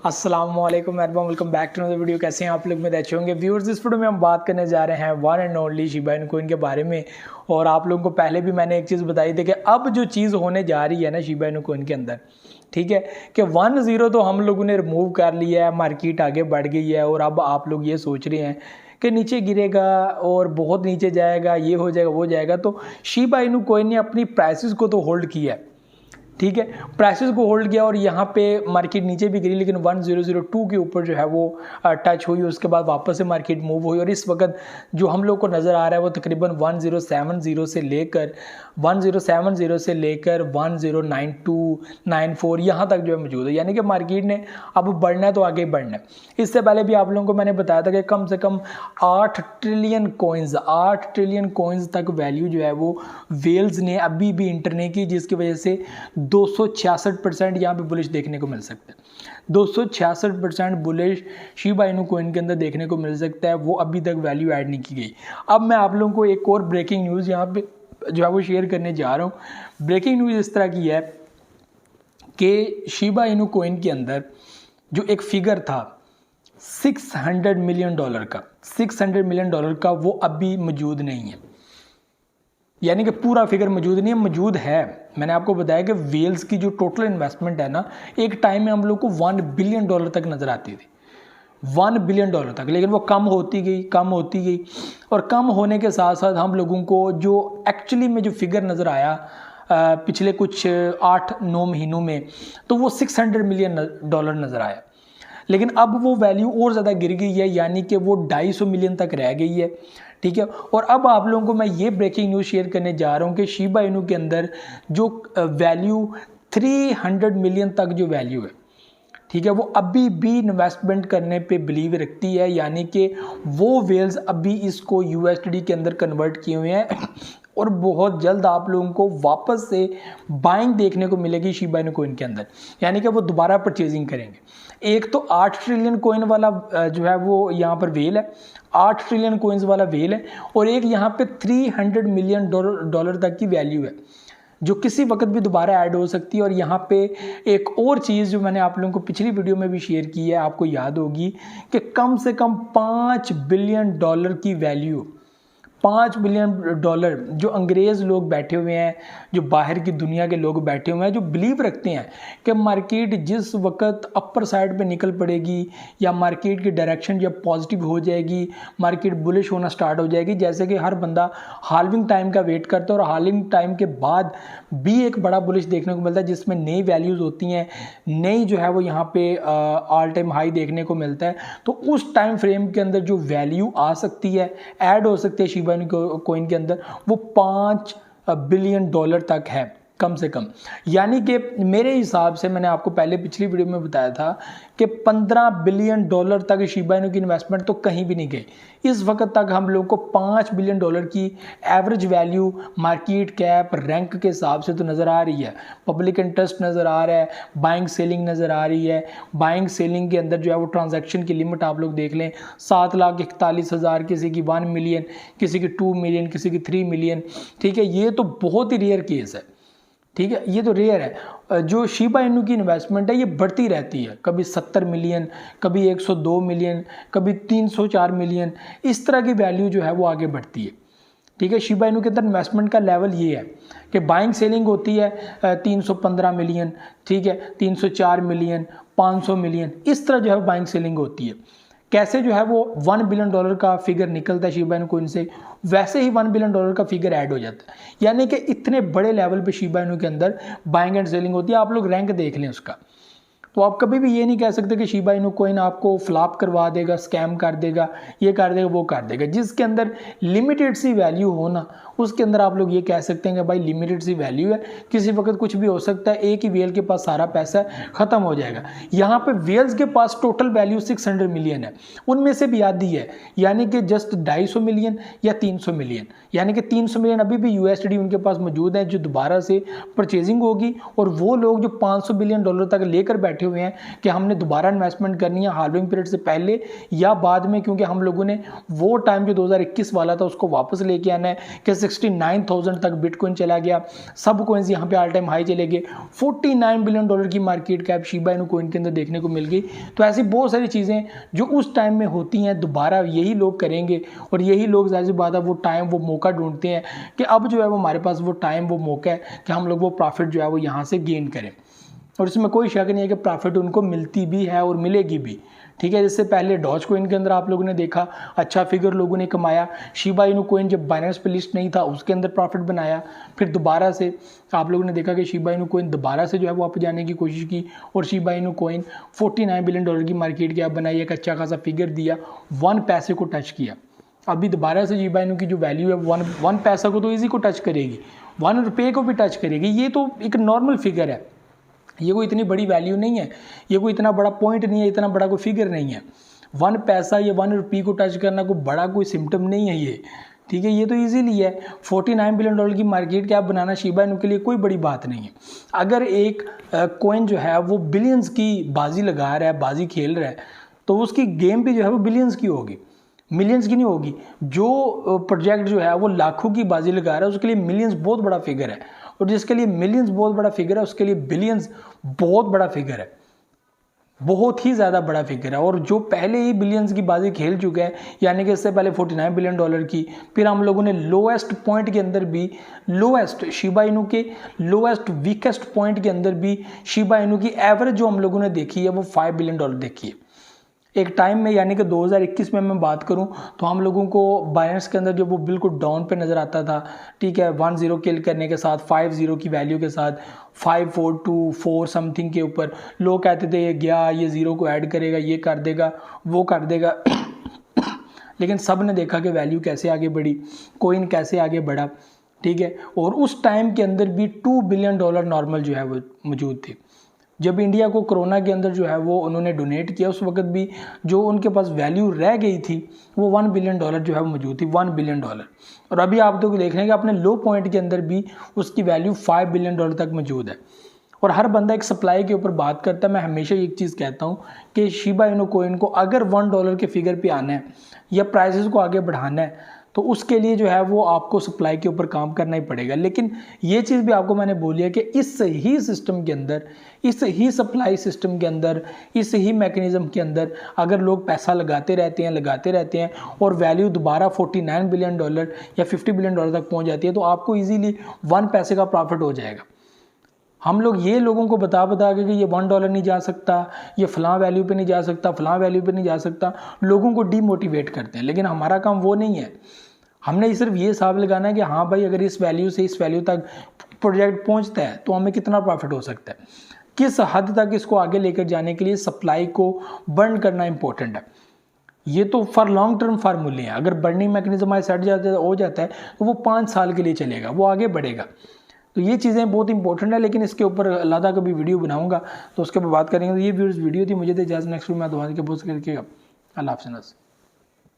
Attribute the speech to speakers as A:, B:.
A: अस्सलामुअलैकुम everyone, welcome back to another video. कैसे हैं आप लोग? में अच्छे होंगे व्यूअर्स। इस वीडियो में हम बात करने जा रहे हैं one and only Shiba Inu coin के बारे में। और आप लोगों को पहले भी मैंने एक चीज़ बताई थी कि अब जो चीज़ होने जा रही है ना शिबा इनु कॉइन के अंदर, ठीक है, कि 1-0 तो हम लोगों ने रिमूव कर लिया है, मार्केट आगे बढ़ गई है और अब आप लोग ये सोच रहे हैं कि नीचे गिरेगा और बहुत नीचे जाएगा, ये हो जाएगा वो जाएगा। तो शिबा इनु कॉइन ने अपनी प्राइसेस को तो होल्ड किया है, ठीक है, प्राइसेस को होल्ड किया और यहाँ पे मार्केट नीचे भी गिरी, लेकिन 1002 के ऊपर जो है वो टच हुई। उसके बाद वापस से मार्केट मूव हुई और इस वक्त जो हम लोग को नज़र आ रहा है वो तकरीबन 1070 से लेकर 109294 यहाँ तक जो है मौजूद है। यानी कि मार्केट ने अब बढ़ना है तो आगे बढ़ना है। इससे पहले भी आप लोगों को मैंने बताया था कि कम से कम 8 ट्रिलियन कॉइन्स तक वैल्यू जो है वो वेल्स ने अभी भी इंटर नहीं की, जिसकी वजह से 266% यहाँ पे बुलिश देखने को मिल सकता है। 266% बुलिश शिबा इनु कॉइन के अंदर देखने को मिल सकता है, वो अभी तक वैल्यू ऐड नहीं की गई। अब मैं आप लोगों को एक और ब्रेकिंग न्यूज़ यहाँ पे जो है वो शेयर करने जा रहा हूँ। ब्रेकिंग न्यूज़ इस तरह की है कि शिबा इनु कॉइन के अंदर जो एक फिगर था $600 मिलियन का, $600 मिलियन का, वो अभी मौजूद नहीं है। यानी कि पूरा फिगर मौजूद नहीं है, मौजूद है। मैंने आपको बताया कि वेल्स की जो टोटल इन्वेस्टमेंट है ना, एक टाइम में हम लोग को $1 बिलियन तक नज़र आती थी, $1 बिलियन तक, लेकिन वो कम होती गई और कम होने के साथ साथ हम लोगों को जो एक्चुअली में जो फिगर नज़र आया पिछले कुछ 8-9 महीनों में, तो वो $600 मिलियन नज़र आया। लेकिन अब वो वैल्यू और ज़्यादा गिर गई है, यानी कि वो 250 मिलियन तक रह गई है, ठीक है। और अब आप लोगों को मैं ये ब्रेकिंग न्यूज़ शेयर करने जा रहा हूँ कि शिबा इनु के अंदर जो वैल्यू 300 मिलियन तक जो वैल्यू है, ठीक है, वो अभी भी इन्वेस्टमेंट करने पे बिलीव रखती है। यानी कि वो वेल्स अभी इसको USD के अंदर कन्वर्ट किए हुए हैं और बहुत जल्द आप लोगों को वापस से बाइंग देखने को मिलेगी शिबा इनु कॉइन के अंदर, यानी कि वो दोबारा परचेजिंग करेंगे। एक तो 8 ट्रिलियन कॉइन वाला जो है वो यहाँ पर वेल है, 8 ट्रिलियन कॉइन्स वाला वेल है, और एक यहाँ पे $300 मिलियन तक की वैल्यू है जो किसी वक्त भी दोबारा ऐड हो सकती है। और यहाँ पे एक और चीज़ जो मैंने आप लोगों को पिछली वीडियो में भी शेयर की है, आपको याद होगी कि कम से कम $5 बिलियन की वैल्यू, $5 बिलियन जो अंग्रेज़ लोग बैठे हुए हैं, जो बाहर की दुनिया के लोग बैठे हुए हैं, जो बिलीव रखते हैं कि मार्केट जिस वक्त अपर साइड पे निकल पड़ेगी या मार्केट की डायरेक्शन जब पॉजिटिव हो जाएगी, मार्केट बुलिश होना स्टार्ट हो जाएगी। जैसे कि हर बंदा हाल्विंग टाइम का वेट करता है और हाल्विंग टाइम के बाद भी एक बड़ा बुलिश देखने को मिलता है, जिसमें नई वैल्यूज़ होती हैं, नई जो है वो यहाँ पे ऑल टाइम हाई देखने को मिलता है। तो उस टाइम फ्रेम के अंदर जो वैल्यू आ सकती है, ऐड हो सकती है शिबा इनु कॉइन के अंदर, वो $5 बिलियन तक है कम से कम। यानी कि मेरे हिसाब से, मैंने आपको पहले पिछली वीडियो में बताया था कि $15 बिलियन तक शिबा इनु की इन्वेस्टमेंट तो कहीं भी नहीं गई। इस वक्त तक हम लोग को $5 बिलियन की average value market cap rank के हिसाब से तो नज़र आ रही है। पब्लिक इंटरेस्ट नज़र आ रहा है, बाइंग सेलिंग नज़र आ रही है। बाइंग सेलिंग के अंदर जो है वो ट्रांजैक्शन की लिमिट आप लोग देख लें, 7,41,000, किसी की 1 मिलियन, किसी की 2 मिलियन, किसी की 3 मिलियन, ठीक है। ये तो बहुत ही रेयर केस है, ठीक है, ये तो रेयर है। जो शिबा इनु की इन्वेस्टमेंट है ये बढ़ती रहती है, कभी 70 मिलियन, कभी 102 मिलियन, कभी 304 मिलियन, इस तरह की वैल्यू जो है वो आगे बढ़ती है, ठीक है। शिबा इनु के अंदर इन्वेस्टमेंट का लेवल ये है कि बाइंग सेलिंग होती है 315 मिलियन, ठीक है, 304 मिलियन, 500 मिलियन, इस तरह जो है बाइंग सेलिंग होती है। कैसे जो है वो $1 बिलियन का फिगर निकलता है शिबा इनु कॉइन से, वैसे ही $1 बिलियन का फिगर ऐड हो जाता है। यानी कि इतने बड़े लेवल पे शिबा इनु के अंदर बाइंग एंड सेलिंग होती है। आप लोग रैंक देख लें उसका, तो आप कभी भी ये नहीं कह सकते कि शिबा इनु कॉइन आपको फ्लॉप करवा देगा, स्कैम कर देगा, ये कर देगा, वो कर देगा। जिसके अंदर लिमिटेड सी वैल्यू हो ना, उसके अंदर आप लोग ये कह सकते हैं कि भाई लिमिटेड सी वैल्यू है, किसी वक्त कुछ भी हो सकता है, एक ही वेल के पास सारा पैसा ख़त्म हो जाएगा। यहाँ पे वेल्स के पास टोटल वैल्यू 600 मिलियन है, उनमें से भी आधी है, यानी कि जस्ट 250 मिलियन या 300 मिलियन, यानी कि 300 मिलियन अभी भी USD उनके पास मौजूद है, जो दोबारा से परचेजिंग होगी। और वो लोग जो $500 बिलियन तक लेकर बैठे हुए हैं कि हमने दोबारा इन्वेस्टमेंट करनी है हाल्विंग पीरियड से पहले या बाद में, क्योंकि हम लोगों ने वो टाइम जो 2021 वाला था उसको वापस लेके आना है कि 69,000 तक बिटकॉइन चला गया, सब कॉइन्स यहाँ पे ऑल टाइम हाई चले गए, $49 बिलियन की market cap Shiba Inu coin के अंदर देखने को मिल गई। तो ऐसी बहुत सारी चीज़ें जो उस टाइम में होती हैं दोबारा यही लोग करेंगे, और यही लोग ज़ाहिर सी बात है वो टाइम वो मौका ढूंढते हैं कि अब जो है वो हमारे पास वो टाइम वो मौका है कि हम लोग वो प्रॉफिट जो है वो यहाँ से गेन करें। और इसमें कोई शक नहीं है कि प्रॉफिट उनको मिलती भी है और मिलेगी भी, ठीक है। जिससे पहले डॉज कॉइन के अंदर आप लोगों ने देखा अच्छा फिगर लोगों ने कमाया, शिबा इनू कॉइन जब बाइनेंस पे लिस्ट नहीं था उसके अंदर प्रॉफिट बनाया, फिर दोबारा से आप लोगों ने देखा कि शिबा इनू कॉइन दोबारा से जो है वो वापस जाने की कोशिश की और शिबा इनू कॉइन $49 बिलियन की मार्केट कैप बनाई, एक अच्छा खासा फिगर दिया, 1 पैसे को टच किया। अभी दोबारा से शिबा इनू की जो वैल्यू है 1 पैसा को तो इजी को टच करेगी, 1 रुपये को भी टच करेगी। ये तो एक नॉर्मल फिगर है, ये कोई इतनी बड़ी वैल्यू नहीं है, ये कोई इतना बड़ा पॉइंट नहीं है, इतना बड़ा कोई फिगर नहीं है। 1 पैसा या 1 रुपये को टच करना कोई बड़ा कोई सिम्टम नहीं है ये, ठीक है। ये तो इजीली है, $49 बिलियन की मार्केट कैप बनाना शिबा इनू के लिए कोई बड़ी बात नहीं है। अगर एक कॉइन जो है वो बिलियंस की बाजी लगा रहा है, बाजी खेल रहा है, तो उसकी गेम भी जो है वो बिलियंस की होगी, मिलियंस की नहीं होगी। जो प्रोजेक्ट जो है वो लाखों की बाजी लगा रहा है उसके लिए मिलियंस बहुत बड़ा फिगर है, और जिसके लिए मिलियंस बहुत बड़ा फिगर है उसके लिए बिलियंस बहुत बड़ा फिगर है, बहुत ही ज़्यादा बड़ा फिगर है। और जो पहले ही बिलियंस की बाजी खेल चुका है, यानी कि इससे पहले $49 बिलियन की, फिर हम लोगों ने लोएस्ट पॉइंट के अंदर भी, लोएस्ट शिबा इनू के लोएस्ट वीकेस्ट पॉइंट के अंदर भी शिबा इनू की एवरेज जो हम लोगों ने देखी है वो $5 बिलियन देखी है एक टाइम में। यानी कि 2021 में मैं बात करूं तो हम लोगों को बाइनेंस के अंदर जो वो बिल्कुल डाउन पे नज़र आता था, ठीक है, 10 किल करने के साथ 50 की वैल्यू के साथ 5424 समथिंग के ऊपर लोग कहते थे ये गया, ये ज़ीरो को ऐड करेगा, ये कर देगा, वो कर देगा लेकिन सब ने देखा कि वैल्यू कैसे आगे बढ़ी, कॉइन कैसे आगे बढ़ा, ठीक है। और उस टाइम के अंदर भी $2 बिलियन नॉर्मल जो है वो मौजूद थे। जब इंडिया को कोरोना के अंदर जो है वो उन्होंने डोनेट किया उस वक्त भी जो उनके पास वैल्यू रह गई थी वो $1 बिलियन जो है वो मौजूद थी, $1 बिलियन। और अभी आप तो देख रहे हैं कि अपने लो पॉइंट के अंदर भी उसकी वैल्यू $5 बिलियन तक मौजूद है। और हर बंदा एक सप्लाई के ऊपर बात करता है। मैं हमेशा एक चीज़ कहता हूँ कि शिबा इनू कॉइन को अगर $1 के फिगर पे आना है या प्राइसेस को आगे बढ़ाना है तो उसके लिए जो है वो आपको सप्लाई के ऊपर काम करना ही पड़ेगा। लेकिन ये चीज़ भी आपको मैंने बोली है कि इस ही सिस्टम के अंदर, इस ही सप्लाई सिस्टम के अंदर, इस ही मैकेनिज्म के अंदर अगर लोग पैसा लगाते रहते हैं और वैल्यू दोबारा $49 बिलियन या $50 बिलियन तक पहुंच जाती है तो आपको इजीली 1 पैसे का प्रॉफिट हो जाएगा। हम लोग ये लोगों को बता के कि ये $1 नहीं जा सकता, ये फ़लाँ वैल्यू पे नहीं जा सकता, फ़लाँ वैल्यू पे नहीं जा सकता, लोगों को डीमोटिवेट करते हैं। लेकिन हमारा काम वो नहीं है। हमने सिर्फ ये हिसाब लगाना है कि हाँ भाई अगर इस वैल्यू से इस वैल्यू तक प्रोजेक्ट पहुंचता है तो हमें कितना प्रॉफिट हो सकता है, किस हद तक इसको आगे लेकर जाने के लिए सप्लाई को बर्न करना इंपॉर्टेंट है। ये तो फॉर लॉन्ग टर्म फार्मूले हैं। अगर बर्निंग मैकेनिज्म सेट हो जाता है तो वो 5 साल के लिए चलेगा, वो आगे बढ़ेगा। तो ये चीज़ें बहुत इंपॉर्टेंट है। लेकिन इसके ऊपर अलग कभी वीडियो बनाऊंगा तो उसके ऊपर बात करेंगे। तो ये वीडियो थी, मुझे तो इजाज़त, नेक्स्ट वीडियो में दोबारा के पोस्ट करके अल्लाह हाफ़िज़।